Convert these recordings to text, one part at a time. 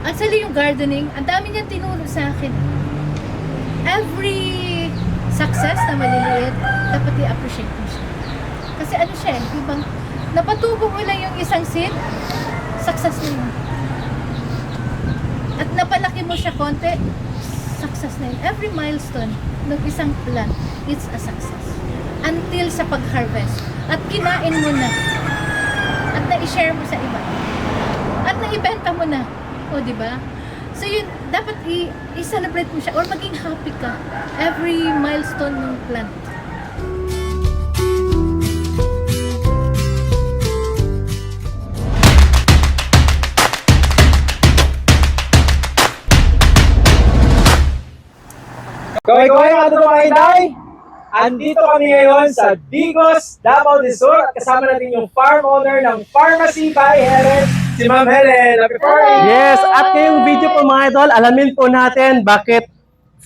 Actually, yung gardening, ang dami niyang tinuro sa akin. Every success na maliliit, dapat i-appreciate mo siya. Kasi ano siya, ibang napatubo mo lang yung isang seed, success na yun. At napalaki mo siya konti, success na yun. Every milestone ng isang plant, it's a success. Until sa pag-harvest. At kinain mo na. At na-share mo sa iba. At na-ibenta mo na. O, di ba? So yun, dapat i-celebrate mo siya or maging happy ka every milestone ng plant. Kaway-kaway mga mga Inday! Andito kami ngayon sa Digos, Davao del Sur at kasama natin yung farm owner ng Pharmacy by Helen, si Ma'am Helen. Happy Friday! Yes, at ngayong video po mga idol, alamin po natin bakit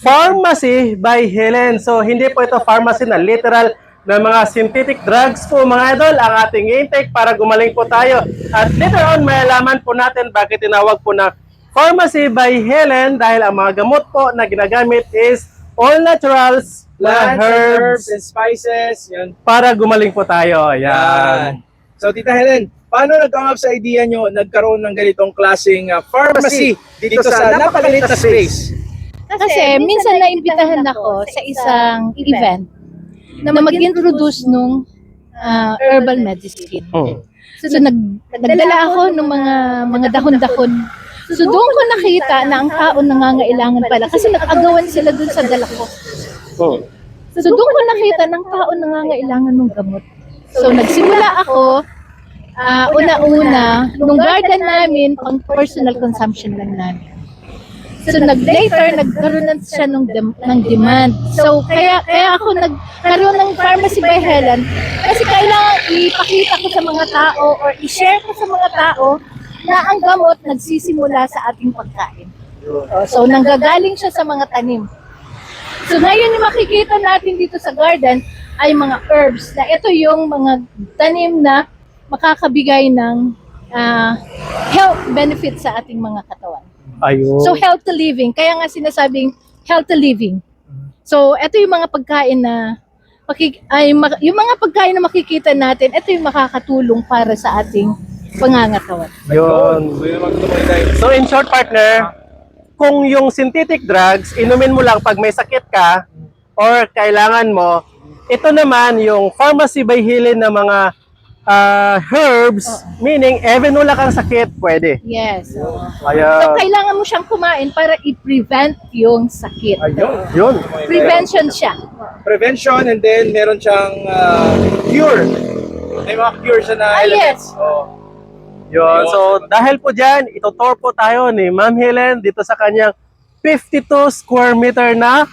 Pharmacy by Helen. So hindi po ito pharmacy na literal na mga synthetic drugs po mga idol ang ating intake para gumaling po tayo. At later on may alaman po natin bakit tinawag po na Pharmacy by Helen dahil ang mga gamot po na ginagamit is all naturals, Plants, herbs, and spices. Yan. para gumaling po tayo. Yan. So, Tita Helen, paano nag-come up sa idea nyo nagkaroon ng ganitong klaseng pharmacy dito sa napakaliit na space? Kasi minsan naimbitahan ako sa isang event na mag-introduce nung herbal medicine. Oh. So nagdala ako ng mga dahon-dahon. So doon ko nakita na ang tao nangangailangan pala kasi nag-agawan sila doon sa dala ko. Oh. So doon ko nakita ng tao nangangailangan ng gamot. So nagsimula ako, una-una, nung garden namin, pang personal consumption lang namin. So later, nagkaroon na siya ng demand. So kaya ako nagkaroon ng Pharmacy by Helen kasi kailangan ipakita ko sa mga tao or i-share ko sa mga tao na ang gamot nagsisimula sa ating pagkain. So nanggagaling siya sa mga tanim. So ngayon yung makikita natin dito sa garden ay mga herbs na ito yung mga tanim na makakabigay ng health benefits sa ating mga katawan. Ayun. So healthy living, kaya nga sinasabing healthy living. So ito yung mga pagkain na yung mga pagkain na makikita natin, ito yung makakatulong para sa ating pangangatawan. Yun. So in short partner, kung yung synthetic drugs, inumin mo lang pag may sakit ka or kailangan mo, ito naman yung Pharmacy by Helen na mga herbs, meaning even wala kang sakit, pwede. Yes. So Ayun. kailangan mo siyang kumain para i-prevent yung sakit. Ayun. Yun. Prevention siya. Prevention and then meron siyang cure. May mga cure siya na elements. yes. Oh. Yun. So dahil po dyan, itutour po tayo ni Ma'am Helen dito sa kanyang 52 square meter na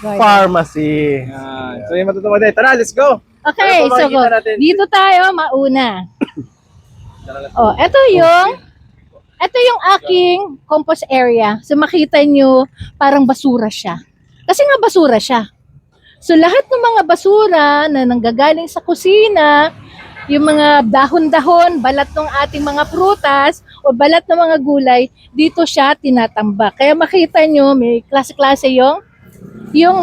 pharmacy. Yan. So yung matutuwa tayo. Tara, let's go! Okay, Ano pa so makikita natin? dito tayo mauna. Ito yung aking compost area. So makita nyo, parang basura siya. Kasi nga basura siya. So lahat ng mga basura na nanggagaling sa kusina, yung mga dahon-dahon, balat ng ating mga prutas o balat ng mga gulay, dito siya tinatambak. Kaya makita nyo, may klase-klase yung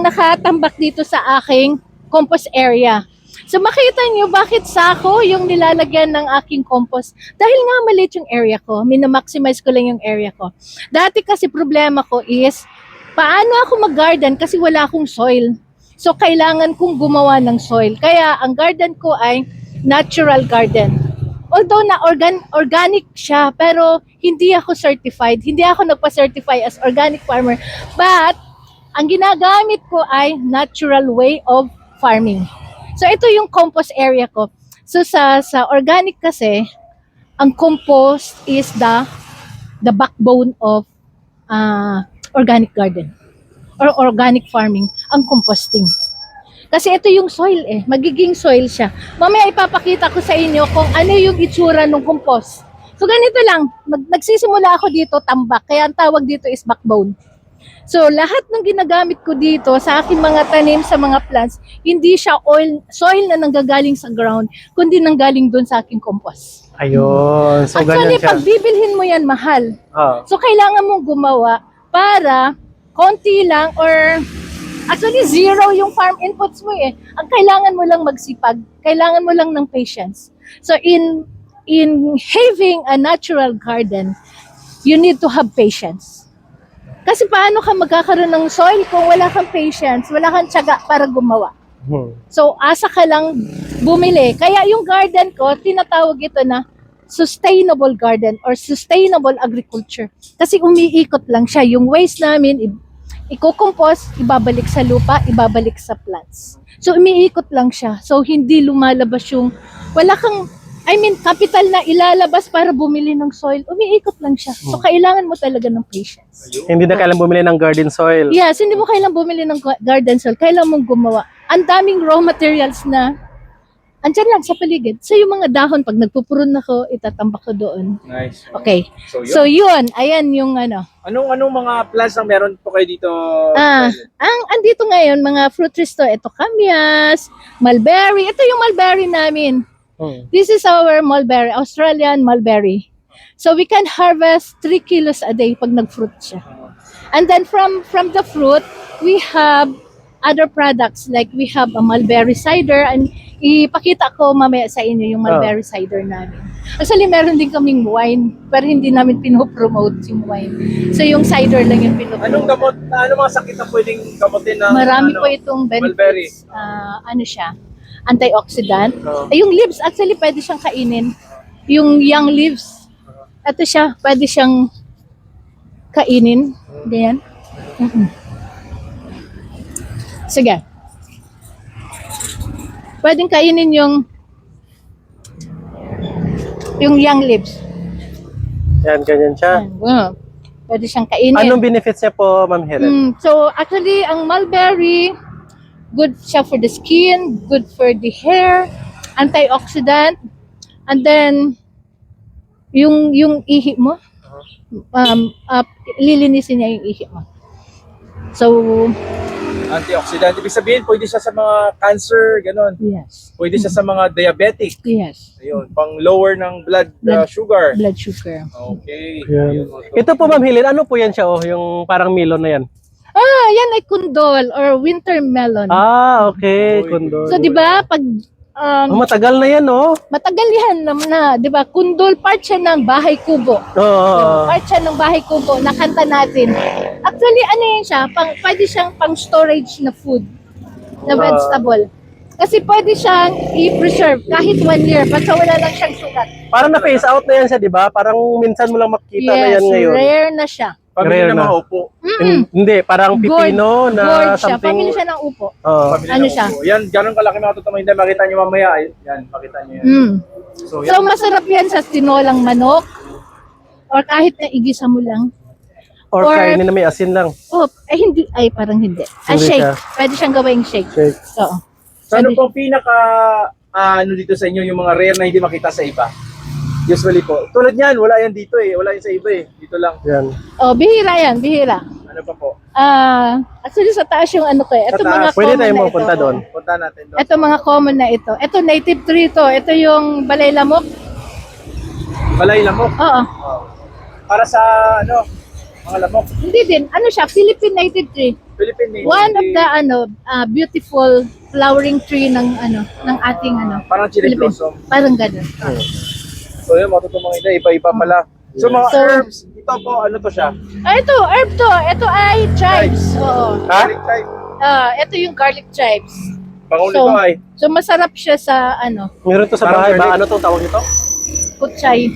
nakatambak dito sa aking compost area. So makita nyo bakit sako yung nilalagyan ng aking compost. Dahil nga maliit yung area ko, minamaximize ko lang yung area ko. Dati kasi problema ko is, paano ako mag-garden kasi wala akong soil. So kailangan kong gumawa ng soil. Kaya ang garden ko ay natural garden. Although na organic siya, pero hindi ako certified. Hindi ako nagpa-certify as organic farmer. But ang ginagamit ko ay natural way of farming. So ito yung compost area ko. So sa organic kasi, ang compost is the backbone of organic garden or organic farming, ang composting. Kasi ito yung soil magiging soil siya. Mamaya ipapakita ko sa inyo kung ano yung itsura ng compost. So ganito lang, nagsisimula ako dito tambak, kaya ang tawag dito is backbone. So lahat ng ginagamit ko dito sa aking mga tanim sa mga plants, hindi siya soil na nanggagaling sa ground, kundi nanggaling doon sa aking compost. Ayun. So, Actually, ganyan siya. pag bibilhin mo yan, mahal. Ah. So, kailangan mong gumawa para konti lang or actually zero yung farm inputs mo eh. Ang kailangan mo lang magsipag. Kailangan mo lang ng patience. So, in having a natural garden, you need to have patience. Kasi paano ka magkakaroon ng soil kung wala kang patience, wala kang tiyaga para gumawa. So, asa ka lang bumili. Kaya yung garden ko, tinatawag ito na sustainable garden or sustainable agriculture. Kasi umiikot lang siya. Yung waste namin, iko-compost, ibabalik sa lupa, ibabalik sa plants. So, umiikot lang siya. So, hindi lumalabas yung, wala kang, capital na ilalabas para bumili ng soil. Umiikot lang siya. So, kailangan mo talaga ng patience. Hindi na kailangan bumili ng garden soil. Yes, hindi mo kailangan bumili ng garden soil. Kailangan mong gumawa. Ang daming raw materials na andyan lang sa paligid. So, yung mga dahon, pag nagpupurun ako, itatambak ko doon. Nice. Okay. So, yun. So, yun. Ayan yung ano. Anong mga plants ang meron po kayo dito? Andito ngayon, mga fruit trees to. Ito, kamyas, mulberry. Ito yung mulberry namin. This is our mulberry, Australian mulberry. So, we can harvest 3 kilos a day pag nag-fruit siya. And then from the fruit, we have other products. Like, we have a mulberry cider. And ipakita ko mamaya sa inyo yung mulberry cider namin. Actually, meron din kaming wine, pero hindi namin pinopromote yung wine. So, yung cider lang yung pinopromote. Ano mga sakit na pwedeng gamutin ng Marami po itong mulberry? benefits. Ano siya? Antioxidant. Yung leaves, actually, pwede siyang kainin. Yung young leaves. Ito siya, pwede siyang kainin. Ganyan. Sige. Pwedeng kainin yung young leaves. Yan, ganyan siya. Pwede siyang kainin. Anong benefits niya po, Ma'am Helen? So, actually, ang mulberry, good siya for the skin, good for the hair, antioxidant, and then, yung ihi mo, lilinisin niya yung ihi mo. So, Antioxidant. Ibig sabihin, pwede siya sa mga cancer, gano'n. yes. Pwede siya sa mga diabetic. Yes. Ayun, pang lower ng blood sugar. Blood sugar. Okay. Yan. Ayun. Ito po, Ma'am Helen, ano po yan siya? Yung parang melon na yan. Yan ay kundol or winter melon. Okay. Uy. Kundol. So, di ba, pag Matagal na yan, no? matagal yan na, di ba, kundol part siya ng bahay kubo. Oo. Part siya ng bahay kubo, nakanta natin. Actually, ano yan siya, pwede siyang pang storage na food, na vegetable. Kasi pwede siyang i-preserve kahit 1 year, basta wala lang siyang sugat. Parang na-phase out na yan siya, di ba? Parang minsan mo lang makikita na yan ngayon. rare na siya. Pamilya Rare ng na. mga upo. Hindi, parang pipino Gourd na siya, something. pamilya siya ng upo. Oo. Pamilya Ano ng siya? upo. Yan, ganun kalaki mga tutong hindi. Makita nyo mamaya. Yan, makita nyo yan. So, So, masarap yan sa tinolang manok or kahit na igisa mo lang. Or Or- kainin na may asin lang. Hindi, parang hindi. Hindi Shake. siya. Pwede siyang gawing shake. Shake. Oo. So, ano pong pinaka, ano dito sa inyo, yung mga rare na hindi makita sa iba? Usually po. Tulad yan, wala yan dito eh. Wala yan sa iba eh. Dito lang. Yan. Bihira yan, bihira. Ano pa po? Actually sa taas yung ano ko eh. Ito Sa taas. mga Pwede common tayong na mapunta ito. doon. Punta natin doon. Ito mga common na ito. Ito native tree to. Ito yung balay lamok. Balay lamok. Oo. Para sa, ano, mga lamok. Hindi din. Ano siya? Philippine native tree. Philippine native. One of the beautiful flowering tree ng ng ating Parang chili Philippines. blossom. Parang ganun. So yun, matutong mga iba-iba pala. So mga So- herbs, ito po, ano to siya? Ito, herb to. Ito ay chives. Oo. Ha? Garlic type. Ito yung garlic chives. Pangulo So- to ay. So masarap siya sa Meron to sa Parang bahay ba? garlic. Ano tong tawag nito? putchay.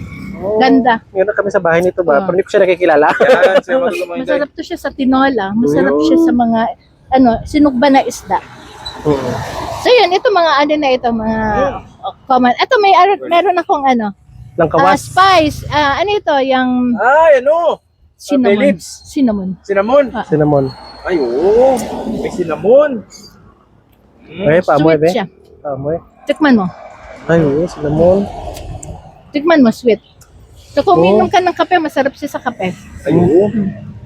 Ganda. Meron kami sa bahay nito ba? Oo. Pero hindi ko siya nakikilala. Yan, so matutong mga Masarap to siya sa tinola. Masarap siya sa mga sinugba na isda. Oo. So yun, ito mga na ito, mga common. Ito meron akong Lang kawas. spice. Ano ito, yung Ay, ano? cinnamon. Phillips. Cinnamon. Cinnamon. Cinnamon. Ay, oo. May cinnamon. Ay, paamoy, Sweet be. siya. Paamoy. Tikman mo. Ay, oo, cinnamon. Tikman mo, sweet. So kung uminom ka ng kape, masarap siya sa kape. Ay, oo.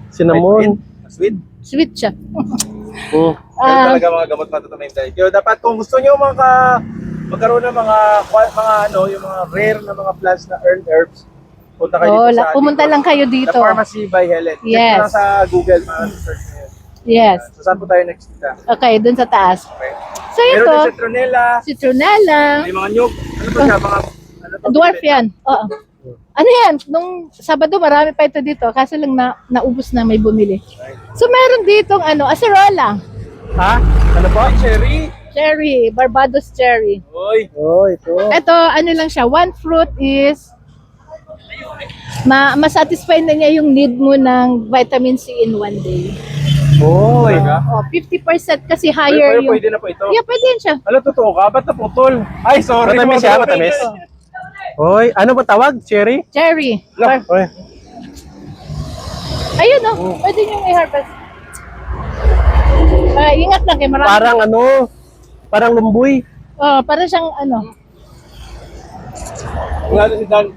Cinnamon. Sweet. Sweet siya. Oo. Ganun talaga mga gamot matutong na yung diet. Kaya dapat kung gusto nyo magkaroon ng mga ano, yung mga rare na mga plants na earned herbs, punta kayo Oh, dito sa pumunta lang kayo dito. The Pharmacy by Helen. Check Yes. nyo lang sa Google, search nyo yun. Yes. So saan po tayo next dito? Okay, dun sa taas. Okay. So Meron ito, din citronella, citronella. may mga nyug. Ano pa siya? Mga, ano to? Dwarf yan. Oo. Ano yan? Nung Sabado, marami pa ito dito. Kaso lang naubos na, may bumili. So, meron ditong acerola. Ha? Ano po? Ay, cherry. Cherry. Barbados cherry. Oy. Oh, ito. Ito, ano lang siya. One fruit is masatisfy na niya yung need mo ng vitamin C in one day. Oh, Talaga? Oh, 50% kasi higher yung... Pwede na po ito. Yeah, pwede yan siya. Ano, totoo ka? Ba't naputol? Ay, sorry. Matamis siya, mga matamis. kapatid. Oy, ano ba tawag? Cherry? Cherry. Look, Oy. Ayun pwede nyo i-harvest. Ingat lang kay marami. Parang ano, parang lumboy. Oh, para siyang ano. Wala si Dan.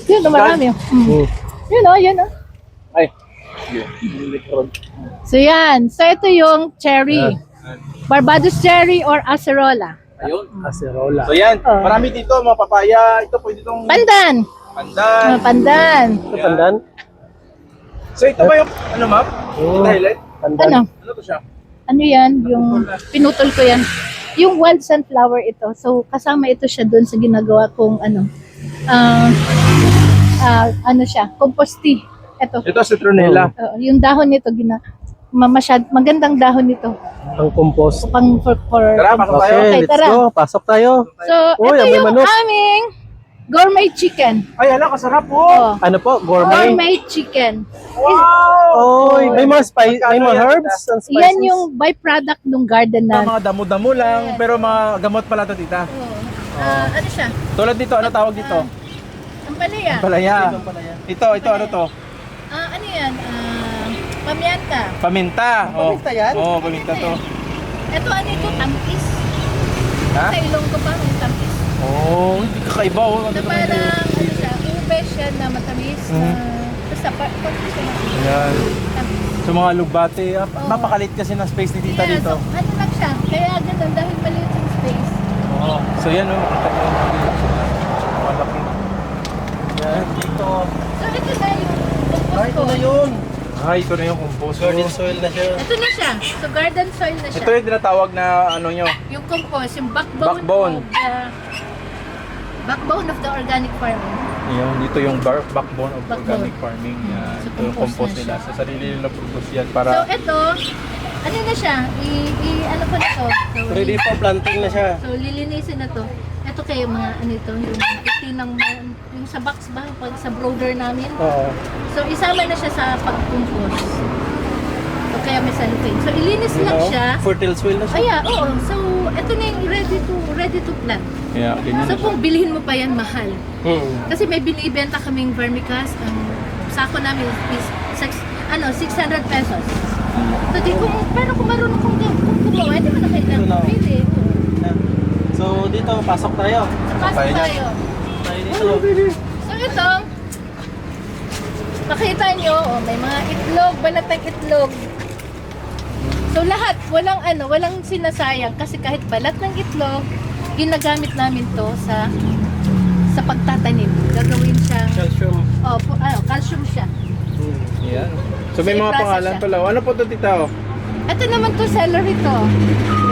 Yun, marami. Hmm. Yun. Ay. So yan. So ito yung cherry. Barbados cherry or acerola. Ayun. Acerola. So yan, Oh. marami dito, mga papaya. Ito pwede itong Pandan. pandan. Pandan. Ito pandan? So ito ba yung, ano ma'am? Oh. Highlight? Pandan. Ano? Ano to siya? Ano yan? Yung pinutol ko yan. Yung wild sunflower ito. So kasama ito siya doon sa ginagawa kong ano siya, compost tea. Ito. Ito, citronella. Yung dahon nito magandang dahon nito. Ang compost. Pang for Tara, pasok tayo. Okay, Okay, let's tara. go. Pasok tayo. So, Uy, ito may yung manok. aming gourmet chicken. Ay, ala, kasarap po. Oh, Ano po? Gourmet? gourmet chicken. Wow! Oy, may mga spice, may mga herbs and spices. Yan yung byproduct ng garden namin. Mga damo-damo lang, pero mga gamot pala to, tita. Ano siya? Tulad dito, ano tawag dito? Ampalaya. Palaya. Ito, ano to? Ano yan? Pamienta. Paminta. Paminta yan? Oo, paminta to. Ito ano ito? Tampis. Ha? Sa ilong ko pa may tampis. Oo, hindi kakaiba. Oh. Na parang ano siya, ube siya na matamis. Basta tampis siya na. Yan. Tampis. So mga lugbate, mapakalit kasi ng space ni tita Yeah, dito. so, ano lang siya. Kaya ganun dahil maliit yung space. Oo. So yan, oh. Makita niyo yung maliit sila. Malaki. Yan, dito. So ito na yung compost ko. yun. Ay, ito na yung compost. Garden soil na siya. Ito na siya. So garden soil na siya. Ito yung tinatawag na ano nyo. Yung compost, yung Backbone. backbone of the organic farming. Yung, dito yung backbone of Backbone. organic farming. Yan. So, Ito yung compost compost na nila. siya. Sa sarili nila produce yan So para ito, ano na siya? Ano ko na to? So, Ready for planting na siya. So lilinisin na to. Ito kayo mga ano ito, yung itinang yung sa box ba pag sa brooder namin. Oo. So isama na siya sa pag-compose. So kaya may salupin. So ilinis lang siya. Fertile soil na siya. Ay, oo. So ito na yung ready to plant. yeah, ganyan So na siya. kung bilhin mo pa yan mahal. Hmm. Kasi may binibenta kaming vermicast, ang sako namin is 600 pesos. So di pero kung marunong kung gumawa, hindi mo na kailangan pili. So dito, pasok tayo. So pasok tayo. Tayo dito. So ito, makita nyo, may mga itlog, balatang itlog. So lahat, walang sinasayang kasi kahit balat ng itlog, ginagamit namin to sa pagtatanim. Gagawin siyang, Calcium. calcium siya. Yan. So may So, mga i-process pangalan siya. to lang. Ano po to tita? Oh? Ito naman to celery to.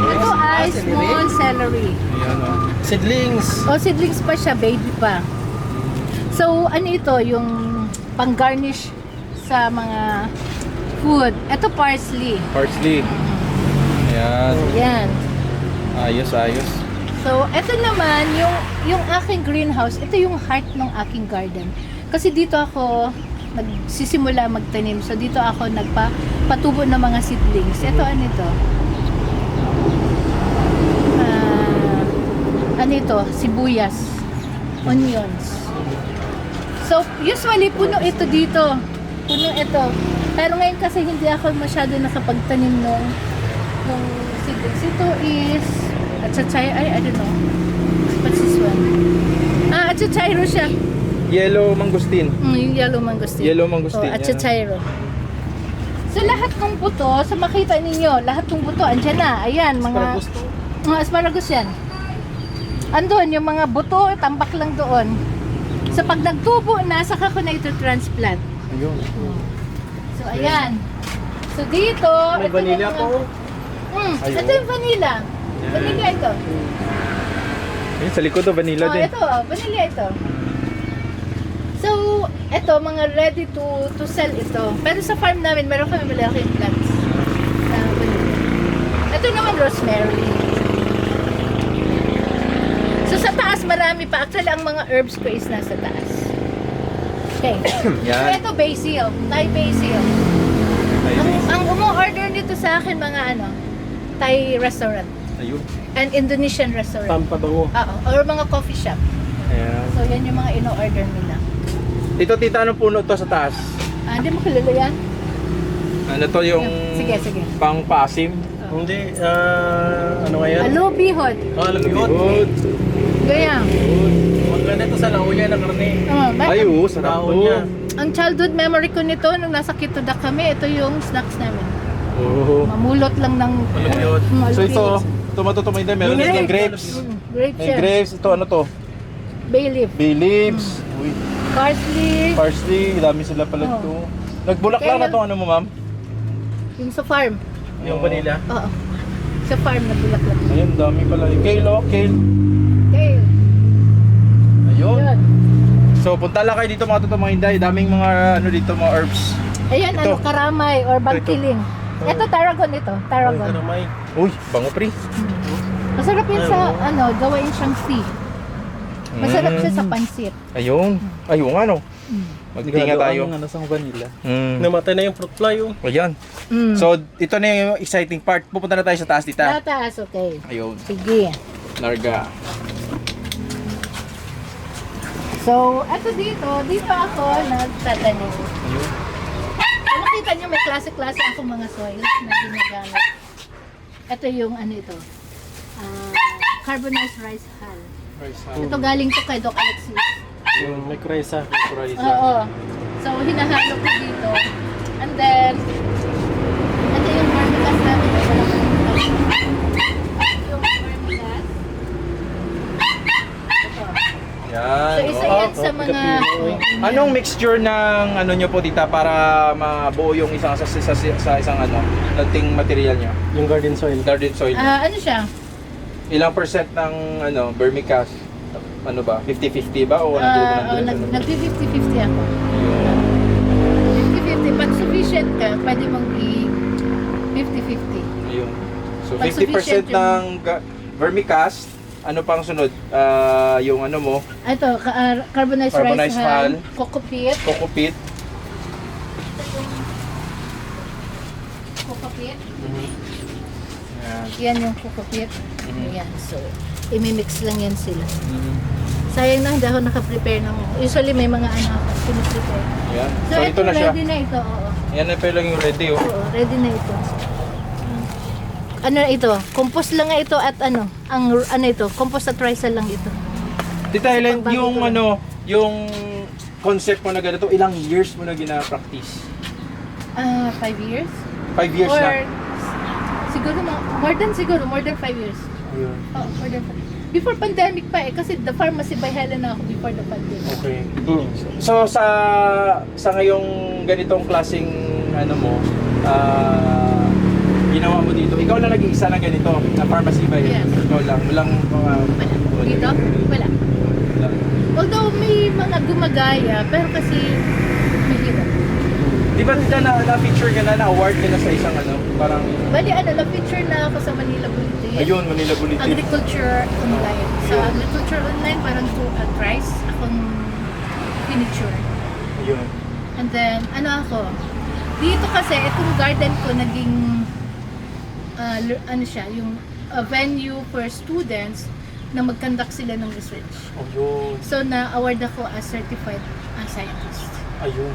Ito ay small celery. Yan oh. Seedlings. Seedlings pa siya, baby pa. So ano ito, yung pang-garnish sa mga food. Ito parsley. Parsley. Yan. Yan. Ayos. So, ito naman, yung aking greenhouse, ito yung heart ng aking garden. Kasi dito ako nagsisimula magtanim. So, dito ako nagpatubo ng mga seedlings. Ito, ano ito? Ano ito? Sibuyas. Onions. So, usually, puno ito dito. Puno ito. Pero ngayon kasi hindi ako masyado nakapagtanim ng seedlings. Ito is I don't know. What's this one? Achachayro siya. Yellow mangustin. Yung yellow mangosteen. Yellow mangosteen, yan. Achachayro. So lahat ng buto, sa makita ninyo, lahat ng buto, andyan na. Ayan, mga asparagus yan. Andun, yung mga buto, tambak lang doon. So pag nagtubo na, saka ko na ito transplant. Ayun. So ayan. So dito, May ito vanilla yung po. mga, Ayun. ito yung vanilla. Vanilla ito. Ayun, sa likod to, vanilla din. Ito, vanilla ito. So, ito, mga ready to sell ito. Pero sa farm namin, meron kami malaking plants. Na vanilla. Ito naman rosemary. So sa taas marami pa. Actually, ang mga herbs ko is nasa taas. Okay. Yan. So ito basil. Thai basil. Ang umu-order nito sa akin mga Thai restaurant. Ayun. And Indonesian restaurant. Pampabango. Oo. Or mga coffee shop. Ayan. So yan yung mga ino-order nila. Tito, tita, anong puno to sa taas? Hindi mo kilala yan? Ano to yung Sige, sige. pang-pasim? Hindi, ano nga yan? Alubihod. Alubihod. Gaya. Maganda to sa lauya ng karne. Ay, oo, sarap Baon niya. to. Ang childhood memory ko nito, nung nasa Kitoda kami, ito yung snacks namin. Oo. Mamulot lang ng Alubihod. So ito, tomato tomato, meron Yung din grapes. Grapes May yan. grapes, ito ano to? Bay leaf. Bay leaves. Uy, Parsley. parsley, dami sila pala Oo. ito. Nagbulak lang na to ano mo, ma'am? Yung sa farm. Yung vanilla. Oo. Sa farm na bulaklak. Ayun, dami pala. Kale, oh, kale. Okay. Ayun. Yun. So, punta lang kayo dito mga mga hinday. Daming mga ano dito, mga herbs. Ayan, Ito. karamay or bangkiling. Ito, tarragon ito. Ay, Tarragon. karamay. Uy, bango pre. Masarap yun sa, gawain siyang tea. Masarap siya sa pansit. Ayun. Ayun, ano? Magtinga tayo. Ano sa vanilla. Namatay na yung fruit fly. Oh. Ayan. Mm. So, ito na yung exciting part. Pupunta na tayo sa taas, tita. Tatas, okay. Ayun. Sige. Larga. So, eto dito ako nagtatanim. Ayun. So, nakita nyo may klase-klase akong mga soils na ginagamit. Ito yung ito. Carbonized rice hull. Ito galing to kay Doc Alexis. Yung may kuresa. Oo. So, hinahalo ko dito. And then, ito yung vermicast namin. Wala ko yung vermicast. Ito. Yan. So, isa yan sa mga... Anong mixture ng ano nyo po tita para mabuo yung isang sa isang dating material nyo? Yung garden soil. Garden soil. Ano siya? Ilang percent ng vermicast? Ano ba? 50-50 ba o Nag-50-50 ako. 50-50. Pag sufficient ka, pwede mong i-50-50. Ayun. So Pag 50% sufficient yung- ng vermicast, ano pang sunod? Yung ano mo, Ito, carbonized Carbonized rice hull, hull. coco peat. coco peat. Coco peat. Yan. Yan yung coco peat. Mhm. Yan. So, imimix lang yan sila. Sayang na hindi ako naka-prepare ng... Usually may mga ako piniprepare. Yan. So, So, ito na siya. ready na ito. Oo. Yan na pala yung ready oh. Oo, ready na ito. Ano ito? Compost lang nga ito at ito? Compost at rice lang ito. Tita Helen, Pagbago yung ko lang. yung concept mo na ganito, ilang years mo na gina-practice? 5 years? 5 years Or, na? siguro more than 5 years. Ayun. Oh, more than 5. Before pandemic pa kasi the pharmacy by Helen ako before the pandemic. Okay. So sa ngayong ganitong klaseng ginawa mo dito, ikaw lang nag-iisa na ganito, na pharmacy ba yun? Yes. Ikaw lang, walang mga... Wala. Dito? Wala. Although may mga gumagaya, pero kasi mahirap. Di ba tita na-feature ka na award ka na sa isang parang... Bali na-feature na ako sa Manila Bulletin. Ayun, Manila Bulletin. Agriculture Online. Sa Agriculture Online, parang thrice akong feature. Ayun. And then, dito kasi, itong garden ko naging, yung venue for students na mag-conduct sila ng research. Ayun. So, na-award ako as certified scientist. Ayun.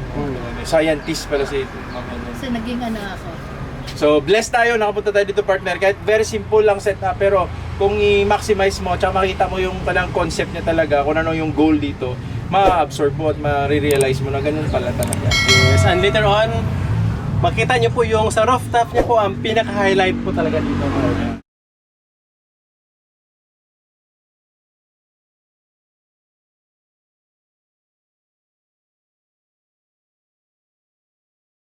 Scientist pala si Ma'am Helen. So, naging ako. So, blessed tayo, nakapunta tayo dito partner. Kahit very simple lang setup, pero kung i-maximize mo, tsaka makita mo yung palang concept niya talaga, kung ano yung goal dito, ma-absorb mo at ma-realize mo na ganun pala talaga. Yes, and later on, makita nyo po yung sa rooftop niya po, ang pinaka-highlight po talaga dito.